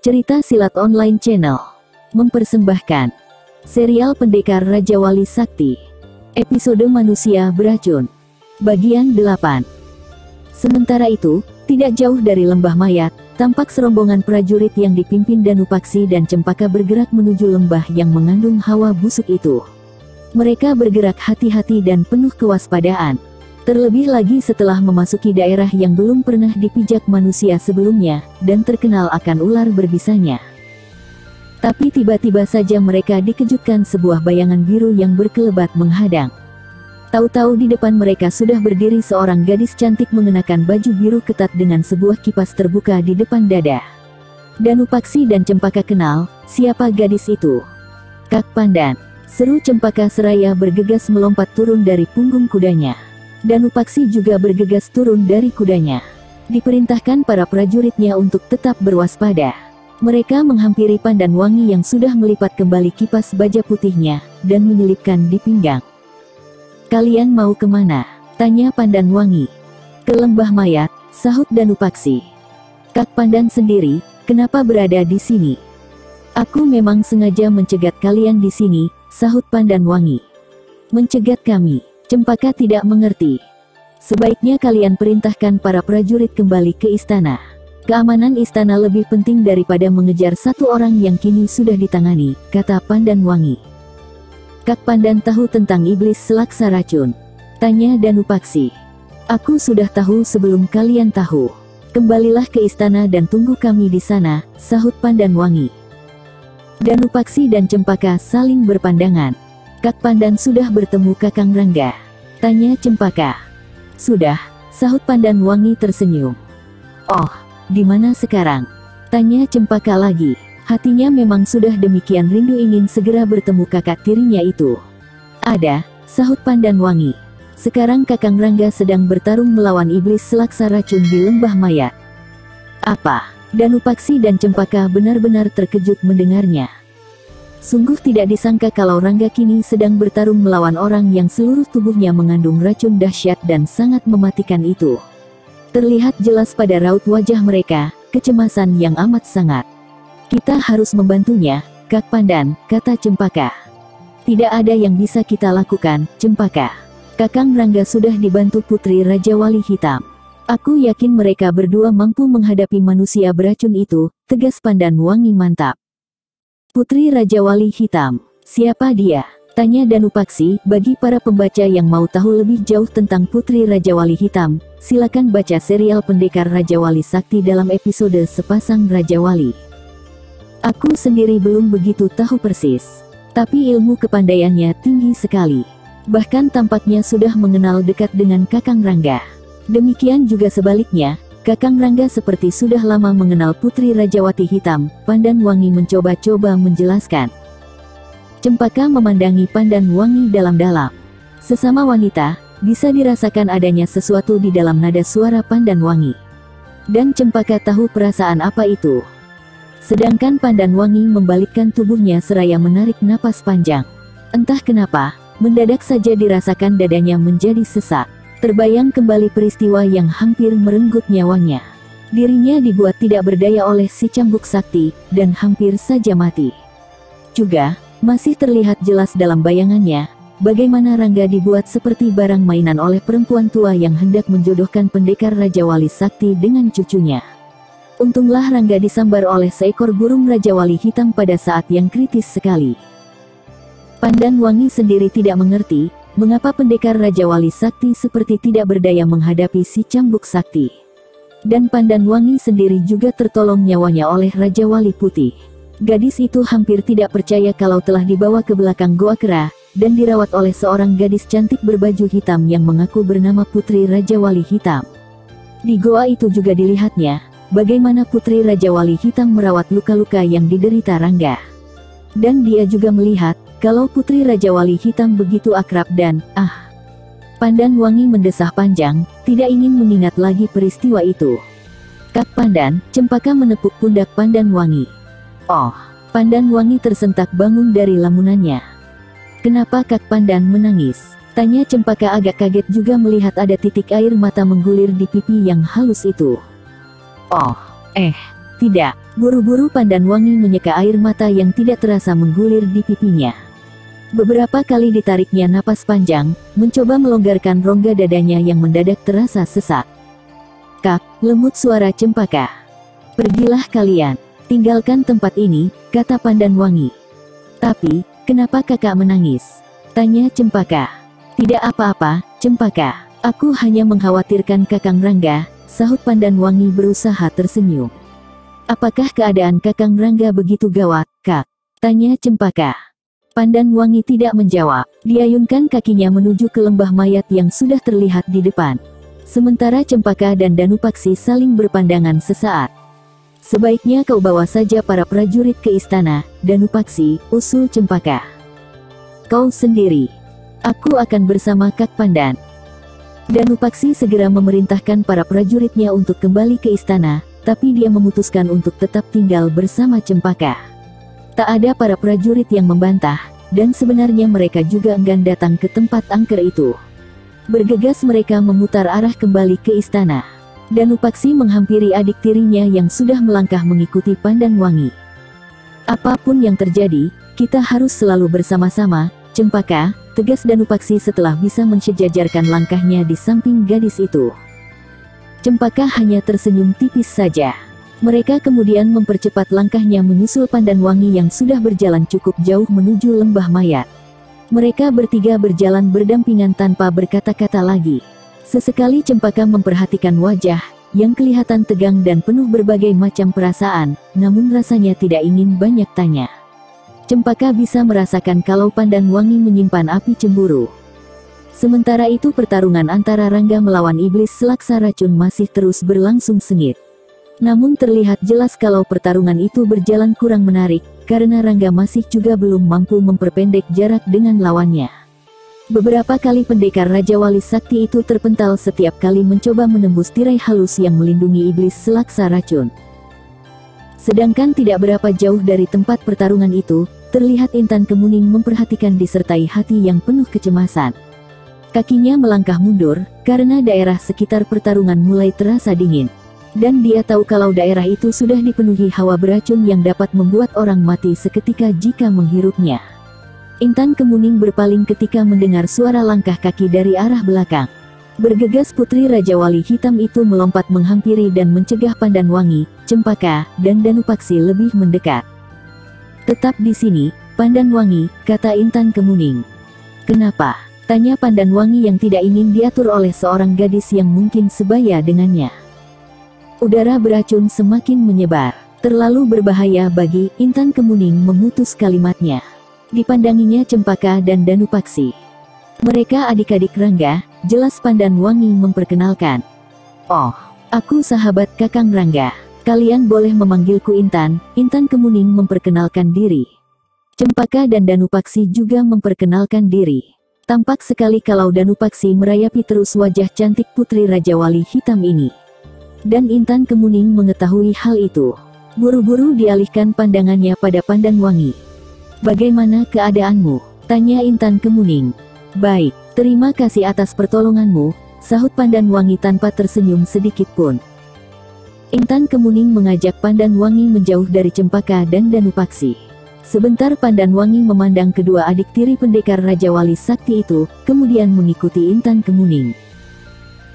Cerita Silat Online Channel mempersembahkan serial Pendekar Raja Wali Sakti, episode Manusia Beracun, bagian 8. Sementara itu, tidak jauh dari lembah mayat, tampak serombongan prajurit yang dipimpin Danupaksi dan Cempaka bergerak menuju lembah yang mengandung hawa busuk itu. Mereka bergerak hati-hati dan penuh kewaspadaan. Terlebih lagi setelah memasuki daerah yang belum pernah dipijak manusia sebelumnya, dan terkenal akan ular berbisanya. Tapi tiba-tiba saja mereka dikejutkan sebuah bayangan biru yang berkelebat menghadang. Tahu-tahu di depan mereka sudah berdiri seorang gadis cantik mengenakan baju biru ketat dengan sebuah kipas terbuka di depan dada. Danupaksi dan Cempaka kenal, siapa gadis itu? Kak Pandan, seru Cempaka seraya bergegas melompat turun dari punggung kudanya. Danupaksi juga bergegas turun dari kudanya. Diperintahkan para prajuritnya untuk tetap berwaspada. Mereka menghampiri Pandan Wangi yang sudah melipat kembali kipas baja putihnya, dan menyelipkan di pinggang. "Kalian mau kemana?" tanya Pandan Wangi. "Ke lembah mayat," sahut Danupaksi. "Kak Pandan sendiri, kenapa berada di sini?" "Aku memang sengaja mencegat kalian di sini," sahut Pandan Wangi. "Mencegat kami?" Cempaka tidak mengerti. "Sebaiknya kalian perintahkan para prajurit kembali ke istana. Keamanan istana lebih penting daripada mengejar satu orang yang kini sudah ditangani," kata Pandan Wangi. "Kak Pandan tahu tentang iblis selaksa racun?" tanya Danupaksi. "Aku sudah tahu sebelum kalian tahu. Kembalilah ke istana dan tunggu kami di sana," sahut Pandan Wangi. Danupaksi dan Cempaka saling berpandangan. "Kak Pandan sudah bertemu Kakang Rangga?" tanya Cempaka. "Sudah," sahut Pandan Wangi tersenyum. "Oh, di mana sekarang?" tanya Cempaka lagi. Hatinya memang sudah demikian rindu ingin segera bertemu kakak tirinya itu. "Ada," sahut Pandan Wangi. "Sekarang Kakang Rangga sedang bertarung melawan iblis selaksa racun di lembah mayat." "Apa?" Danupaksi dan Cempaka benar-benar terkejut mendengarnya. Sungguh tidak disangka kalau Rangga kini sedang bertarung melawan orang yang seluruh tubuhnya mengandung racun dahsyat dan sangat mematikan itu. Terlihat jelas pada raut wajah mereka, kecemasan yang amat sangat. "Kita harus membantunya, Kak Pandan," kata Cempaka. "Tidak ada yang bisa kita lakukan, Cempaka. Kakang Rangga sudah dibantu Putri Raja Wali Hitam. Aku yakin mereka berdua mampu menghadapi manusia beracun itu," tegas Pandan Wangi mantap. "Putri Raja Wali Hitam, siapa dia?" tanya Danupaksi. Bagi para pembaca yang mau tahu lebih jauh tentang Putri Raja Wali Hitam, silakan baca serial Pendekar Raja Wali Sakti dalam episode Sepasang Raja Wali. "Aku sendiri belum begitu tahu persis, tapi ilmu kepandaiannya tinggi sekali. Bahkan tampaknya sudah mengenal dekat dengan Kakang Rangga. Demikian juga sebaliknya, Kakang Rangga seperti sudah lama mengenal Putri Rajawati Hitam," Pandan Wangi mencoba-coba menjelaskan. Cempaka memandangi Pandan Wangi dalam-dalam. Sesama wanita, bisa dirasakan adanya sesuatu di dalam nada suara Pandan Wangi. Dan Cempaka tahu perasaan apa itu. Sedangkan Pandan Wangi membalikkan tubuhnya seraya menarik napas panjang. Entah kenapa, mendadak saja dirasakan dadanya menjadi sesak. Terbayang kembali peristiwa yang hampir merenggut nyawanya. Dirinya dibuat tidak berdaya oleh si cambuk sakti, dan hampir saja mati. Juga, masih terlihat jelas dalam bayangannya, bagaimana Rangga dibuat seperti barang mainan oleh perempuan tua yang hendak menjodohkan Pendekar Raja Wali Sakti dengan cucunya. Untunglah Rangga disambar oleh seekor burung Raja Wali Hitam pada saat yang kritis sekali. Pandan Wangi sendiri tidak mengerti, mengapa Pendekar Raja Wali Sakti seperti tidak berdaya menghadapi si cambuk sakti. Dan Pandan Wangi sendiri juga tertolong nyawanya oleh Raja Wali Putih. Gadis itu hampir tidak percaya kalau telah dibawa ke belakang Goa Kera, dan dirawat oleh seorang gadis cantik berbaju hitam yang mengaku bernama Putri Raja Wali Hitam. Di goa itu juga dilihatnya, bagaimana Putri Raja Wali Hitam merawat luka-luka yang diderita Rangga. Dan dia juga melihat, kalau Putri Raja Wali Hitam begitu akrab dan, Pandan Wangi mendesah panjang, tidak ingin mengingat lagi peristiwa itu. "Kak Pandan," Cempaka menepuk pundak Pandan Wangi. "Oh." Pandan Wangi tersentak bangun dari lamunannya. "Kenapa Kak Pandan menangis?" tanya Cempaka agak kaget juga melihat ada titik air mata menggulir di pipi yang halus itu. "Oh, tidak." Buru-buru Pandan Wangi menyeka air mata yang tidak terasa menggulir di pipinya. Beberapa kali ditariknya napas panjang, mencoba melonggarkan rongga dadanya yang mendadak terasa sesak. "Kak," lembut suara Cempaka. "Pergilah kalian. Tinggalkan tempat ini," kata Pandan Wangi. "Tapi, kenapa kakak menangis?" tanya Cempaka. "Tidak apa-apa, Cempaka. Aku hanya mengkhawatirkan Kakang Rangga," sahut Pandan Wangi berusaha tersenyum. "Apakah keadaan Kakang Rangga begitu gawat, Kak?" tanya Cempaka. Pandan Wangi tidak menjawab. Diayunkan kakinya menuju ke lembah mayat yang sudah terlihat di depan. Sementara Cempaka dan Danupaksi saling berpandangan sesaat. "Sebaiknya kau bawa saja para prajurit ke istana, Danupaksi," usul Cempaka. "Kau sendiri." "Aku akan bersama Kak Pandan." Danupaksi segera memerintahkan para prajuritnya untuk kembali ke istana, tapi dia memutuskan untuk tetap tinggal bersama Cempaka. Tak ada para prajurit yang membantah, dan sebenarnya mereka juga enggan datang ke tempat angker itu. Bergegas mereka memutar arah kembali ke istana. Danupaksi menghampiri adik tirinya yang sudah melangkah mengikuti Pandan Wangi. "Apapun yang terjadi, kita harus selalu bersama-sama, Cempaka," tegas Danupaksi setelah bisa mensejajarkan langkahnya di samping gadis itu. Cempaka hanya tersenyum tipis saja. Mereka kemudian mempercepat langkahnya menyusul Pandan Wangi yang sudah berjalan cukup jauh menuju lembah mayat. Mereka bertiga berjalan berdampingan tanpa berkata-kata lagi. Sesekali Cempaka memperhatikan wajah, yang kelihatan tegang dan penuh berbagai macam perasaan, namun rasanya tidak ingin banyak tanya. Cempaka bisa merasakan kalau Pandan Wangi menyimpan api cemburu. Sementara itu pertarungan antara Rangga melawan iblis selaksa racun masih terus berlangsung sengit. Namun terlihat jelas kalau pertarungan itu berjalan kurang menarik, karena Rangga masih juga belum mampu memperpendek jarak dengan lawannya. Beberapa kali pendekar Raja Wali Sakti itu terpental setiap kali mencoba menembus tirai halus yang melindungi iblis selaksa racun. Sedangkan tidak berapa jauh dari tempat pertarungan itu, terlihat Intan Kemuning memperhatikan disertai hati yang penuh kecemasan. Kakinya melangkah mundur, karena daerah sekitar pertarungan mulai terasa dingin. Dan dia tahu kalau daerah itu sudah dipenuhi hawa beracun yang dapat membuat orang mati seketika jika menghirupnya. Intan Kemuning berpaling ketika mendengar suara langkah kaki dari arah belakang. Bergegas Putri Raja Wali Hitam itu melompat menghampiri dan mencegah Pandan Wangi, Cempaka, dan Danupaksi lebih mendekat. "Tetap di sini, Pandan Wangi," kata Intan Kemuning. "Kenapa?" tanya Pandan Wangi yang tidak ingin diatur oleh seorang gadis yang mungkin sebaya dengannya. "Udara beracun semakin menyebar. Terlalu berbahaya bagi," Intan Kemuning memutus kalimatnya. Dipandanginya Cempaka dan Danupaksi. "Mereka adik-adik Rangga," jelas Pandan Wangi memperkenalkan. "Oh, aku sahabat Kakang Rangga. Kalian boleh memanggilku Intan." Intan Kemuning memperkenalkan diri. Cempaka dan Danupaksi juga memperkenalkan diri. Tampak sekali kalau Danupaksi merayapi terus wajah cantik Putri Raja Wali Hitam ini. Dan Intan Kemuning mengetahui hal itu. Buru-buru dialihkan pandangannya pada Pandan Wangi. "Bagaimana keadaanmu?" tanya Intan Kemuning. "Baik, terima kasih atas pertolonganmu," sahut Pandan Wangi tanpa tersenyum sedikit pun. Intan Kemuning mengajak Pandan Wangi menjauh dari Cempaka dan Danupaksi. Sebentar Pandan Wangi memandang kedua adik tiri pendekar Raja Wali Sakti itu, kemudian mengikuti Intan Kemuning.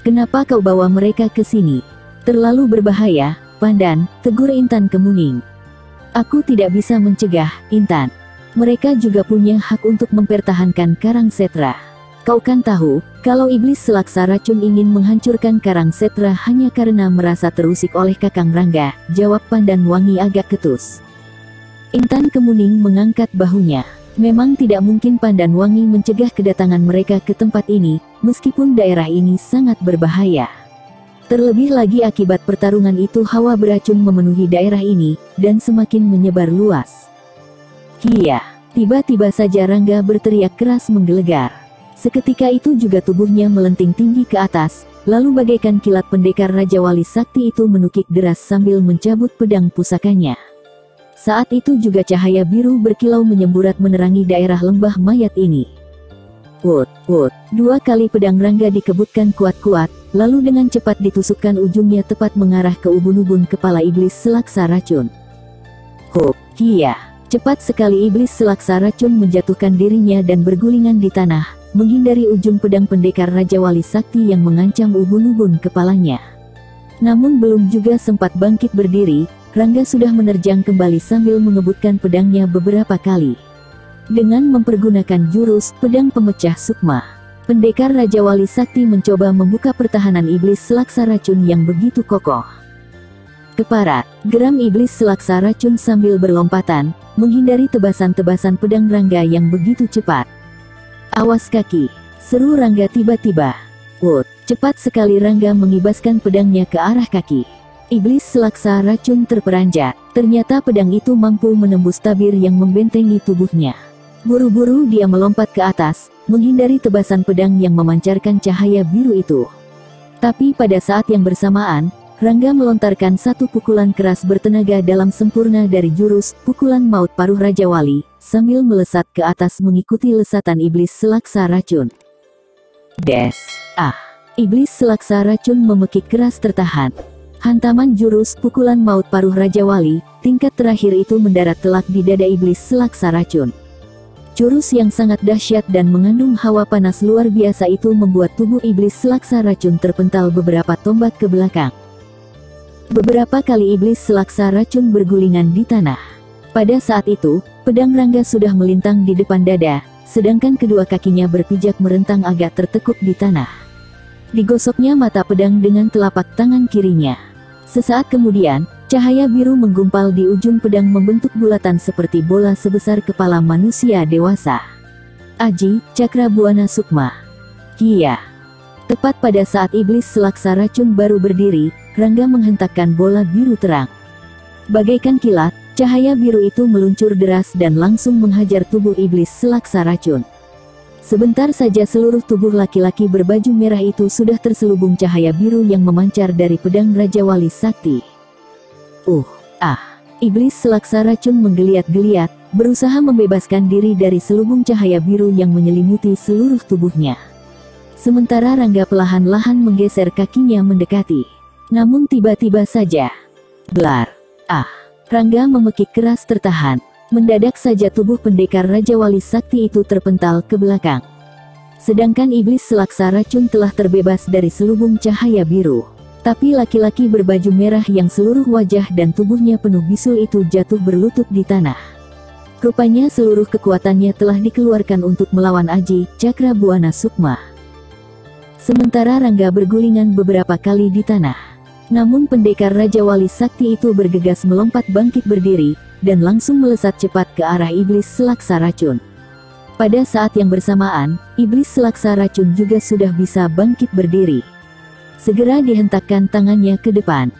"Kenapa kau bawa mereka ke sini? Terlalu berbahaya, Pandan," tegur Intan Kemuning. "Aku tidak bisa mencegah, Intan. Mereka juga punya hak untuk mempertahankan Karang Setra. Kau kan tahu, kalau iblis selaksa racun ingin menghancurkan Karang Setra hanya karena merasa terusik oleh Kakang Rangga," jawab Pandan Wangi agak ketus. Intan Kemuning mengangkat bahunya. Memang tidak mungkin Pandan Wangi mencegah kedatangan mereka ke tempat ini, meskipun daerah ini sangat berbahaya. Terlebih lagi akibat pertarungan itu hawa beracun memenuhi daerah ini, dan semakin menyebar luas. "Hiya!" Tiba-tiba saja Rangga berteriak keras menggelegar. Seketika itu juga tubuhnya melenting tinggi ke atas, lalu bagaikan kilat pendekar Raja Wali Sakti itu menukik deras sambil mencabut pedang pusakanya. Saat itu juga cahaya biru berkilau menyemburat menerangi daerah lembah mayat ini. Wut, wut, 2 kali pedang Rangga dikebutkan kuat-kuat, lalu dengan cepat ditusukkan ujungnya tepat mengarah ke ubun-ubun kepala iblis selaksa racun. Kia! Cepat sekali iblis selaksa racun menjatuhkan dirinya dan bergulingan di tanah, menghindari ujung pedang pendekar Raja Wali Sakti yang mengancam ubun-ubun kepalanya. Namun belum juga sempat bangkit berdiri, Rangga sudah menerjang kembali sambil mengebutkan pedangnya beberapa kali. Dengan mempergunakan jurus pedang pemecah sukma, pendekar Raja Wali Sakti mencoba membuka pertahanan iblis selaksa racun yang begitu kokoh. Keparat, geram iblis selaksa racun sambil berlompatan, menghindari tebasan-tebasan pedang Rangga yang begitu cepat. "Awas kaki!" seru Rangga tiba-tiba. "Wut!" Cepat sekali Rangga mengibaskan pedangnya ke arah kaki. Iblis selaksa racun terperanjat. Ternyata pedang itu mampu menembus tabir yang membentengi tubuhnya. Buru-buru dia melompat ke atas, menghindari tebasan pedang yang memancarkan cahaya biru itu. Tapi pada saat yang bersamaan, Rangga melontarkan satu pukulan keras bertenaga dalam sempurna dari jurus pukulan maut paruh Raja Wali, sambil melesat ke atas mengikuti lesatan iblis selaksa racun. Des! Ah! Iblis selaksa racun memekik keras tertahan. Hantaman jurus pukulan maut paruh Raja Wali, tingkat terakhir itu mendarat telak di dada iblis selaksa racun. Jurus yang sangat dahsyat dan mengandung hawa panas luar biasa itu membuat tubuh iblis selaksa racun terpental beberapa tombak ke belakang. Beberapa kali iblis selaksa racun bergulingan di tanah. Pada saat itu, pedang Rangga sudah melintang di depan dada, sedangkan kedua kakinya berpijak merentang agak tertekuk di tanah. Digosoknya mata pedang dengan telapak tangan kirinya. Sesaat kemudian, cahaya biru menggumpal di ujung pedang membentuk bulatan seperti bola sebesar kepala manusia dewasa. Aji, Cakra Buana Sukma. Kia! Tepat pada saat iblis selaksa racun baru berdiri, Rangga menghentakkan bola biru terang. Bagaikan kilat, cahaya biru itu meluncur deras dan langsung menghajar tubuh iblis selaksa racun. Sebentar saja seluruh tubuh laki-laki berbaju merah itu sudah terselubung cahaya biru yang memancar dari pedang Raja Wali Sakti. Iblis selaksa racun menggeliat-geliat, berusaha membebaskan diri dari selubung cahaya biru yang menyelimuti seluruh tubuhnya. Sementara Rangga perlahan-lahan menggeser kakinya mendekati. Namun tiba-tiba saja, blar! Rangga memekik keras tertahan. Mendadak saja tubuh pendekar Raja Wali Sakti itu terpental ke belakang. Sedangkan iblis selaksa racun telah terbebas dari selubung cahaya biru. Tapi laki-laki berbaju merah yang seluruh wajah dan tubuhnya penuh bisul itu jatuh berlutut di tanah. Rupanya seluruh kekuatannya telah dikeluarkan untuk melawan Aji, Cakra Buana Sukma. Sementara Rangga bergulingan beberapa kali di tanah. Namun pendekar Raja Wali Sakti itu bergegas melompat bangkit berdiri, dan langsung melesat cepat ke arah iblis selaksa racun. Pada saat yang bersamaan, iblis selaksa racun juga sudah bisa bangkit berdiri. Segera dihentakkan tangannya ke depan.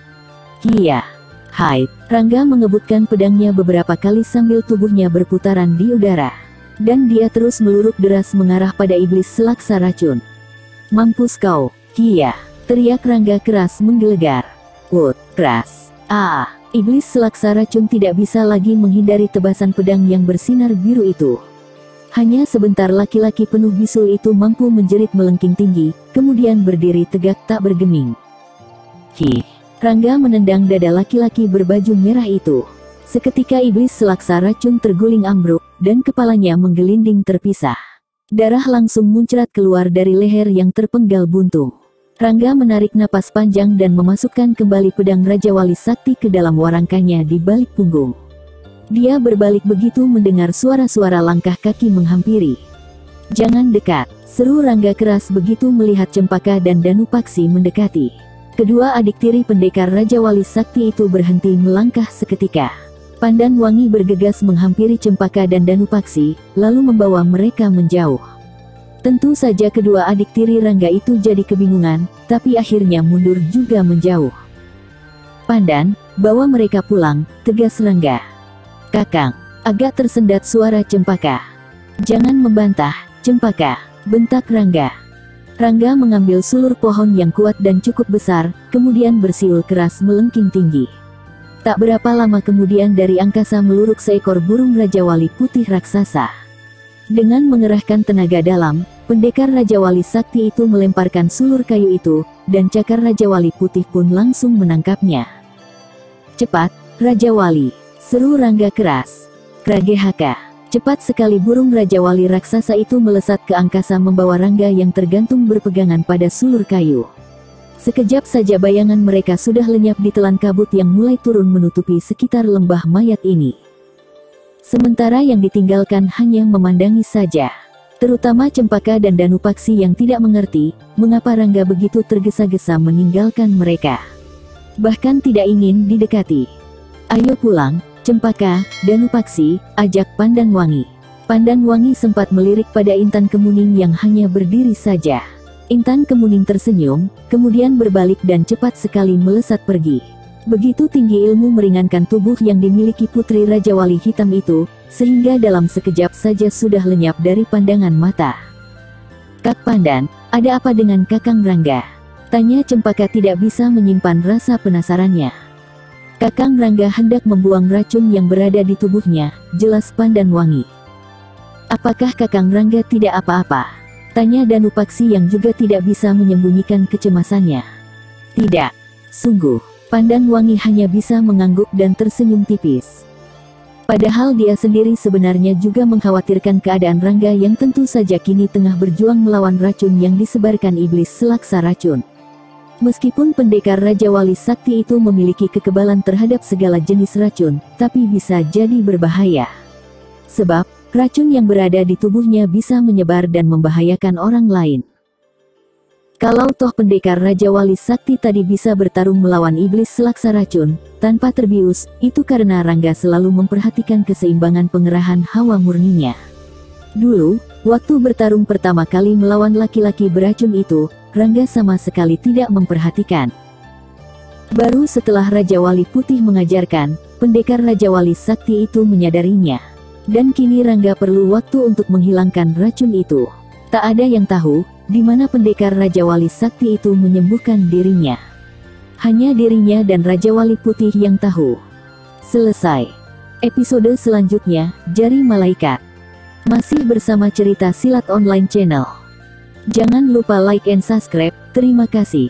Kia! Hai! Rangga mengebutkan pedangnya beberapa kali sambil tubuhnya berputaran di udara. Dan dia terus meluruk deras mengarah pada iblis selaksa racun. Mampus kau, Kia! Teriak Rangga keras menggelegar. Wut! Keras! Iblis selaksa racun tidak bisa lagi menghindari tebasan pedang yang bersinar biru itu. Hanya sebentar laki-laki penuh bisul itu mampu menjerit melengking tinggi, kemudian berdiri tegak tak bergeming. Rangga menendang dada laki-laki berbaju merah itu. Seketika iblis selaksa racun terguling ambruk, dan kepalanya menggelinding terpisah. Darah langsung muncrat keluar dari leher yang terpenggal buntung. Rangga menarik napas panjang dan memasukkan kembali pedang Raja Wali Sakti ke dalam warangkanya di balik punggung. Dia berbalik begitu mendengar suara-suara langkah kaki menghampiri. "Jangan dekat!" seru Rangga keras begitu melihat Cempaka dan Danupaksi mendekati. Kedua adik tiri pendekar Raja Wali Sakti itu berhenti melangkah seketika. Pandan Wangi bergegas menghampiri Cempaka dan Danupaksi, lalu membawa mereka menjauh. Tentu saja kedua adik tiri Rangga itu jadi kebingungan, tapi akhirnya mundur juga menjauh. "Pandan, bawa mereka pulang," tegas Rangga. "Kakang," agak tersendat suara Cempaka. "Jangan membantah, Cempaka," bentak Rangga. Rangga mengambil sulur pohon yang kuat dan cukup besar, kemudian bersiul keras melengking tinggi. Tak berapa lama kemudian dari angkasa meluruk seekor burung Raja Wali putih raksasa. Dengan mengerahkan tenaga dalam, pendekar Raja Wali Sakti itu melemparkan sulur kayu itu, dan cakar Raja Wali putih pun langsung menangkapnya. "Cepat, Raja Wali!" Seru Rangga keras. Kragehaka. Cepat sekali burung Raja Wali raksasa itu melesat ke angkasa membawa Rangga yang tergantung berpegangan pada sulur kayu. Sekejap saja bayangan mereka sudah lenyap di telan kabut yang mulai turun menutupi sekitar lembah mayat ini. Sementara yang ditinggalkan hanya memandangi saja. Terutama Cempaka dan Danupaksi yang tidak mengerti, mengapa Rangga begitu tergesa-gesa meninggalkan mereka. Bahkan tidak ingin didekati. Ayo pulang, Cempaka, Danupaksi, ajak Pandanwangi. Pandanwangi sempat melirik pada Intan Kemuning yang hanya berdiri saja. Intan Kemuning tersenyum, kemudian berbalik dan cepat sekali melesat pergi. Begitu tinggi ilmu meringankan tubuh yang dimiliki Putri Raja Wali Hitam itu, sehingga dalam sekejap saja sudah lenyap dari pandangan mata. Kak Pandan, ada apa dengan Kakang Rangga? Tanya Cempaka tidak bisa menyimpan rasa penasarannya. Kakang Rangga hendak membuang racun yang berada di tubuhnya, jelas Pandanwangi. Apakah Kakang Rangga tidak apa-apa? Tanya Danupaksi yang juga tidak bisa menyembunyikan kecemasannya. Tidak, sungguh. Pandanwangi hanya bisa mengangguk dan tersenyum tipis. Padahal dia sendiri sebenarnya juga mengkhawatirkan keadaan Rangga yang tentu saja kini tengah berjuang melawan racun yang disebarkan iblis selaksa racun. Meskipun pendekar Raja Wali Sakti itu memiliki kekebalan terhadap segala jenis racun, tapi bisa jadi berbahaya. Sebab, racun yang berada di tubuhnya bisa menyebar dan membahayakan orang lain. Kalau toh pendekar Raja Wali Sakti tadi bisa bertarung melawan iblis selaksa racun, tanpa terbius, itu karena Rangga selalu memperhatikan keseimbangan pengerahan hawa murninya. Dulu, waktu bertarung pertama kali melawan laki-laki beracun itu, Rangga sama sekali tidak memperhatikan. Baru setelah Raja Wali Putih mengajarkan, pendekar Raja Wali Sakti itu menyadarinya. Dan kini Rangga perlu waktu untuk menghilangkan racun itu. Tak ada yang tahu, di mana pendekar Raja Wali Sakti itu menyembuhkan dirinya. Hanya dirinya dan Raja Wali Putih yang tahu. Selesai. Episode selanjutnya, Jari Malaikat. Masih bersama cerita silat online channel. Jangan lupa like and subscribe, terima kasih.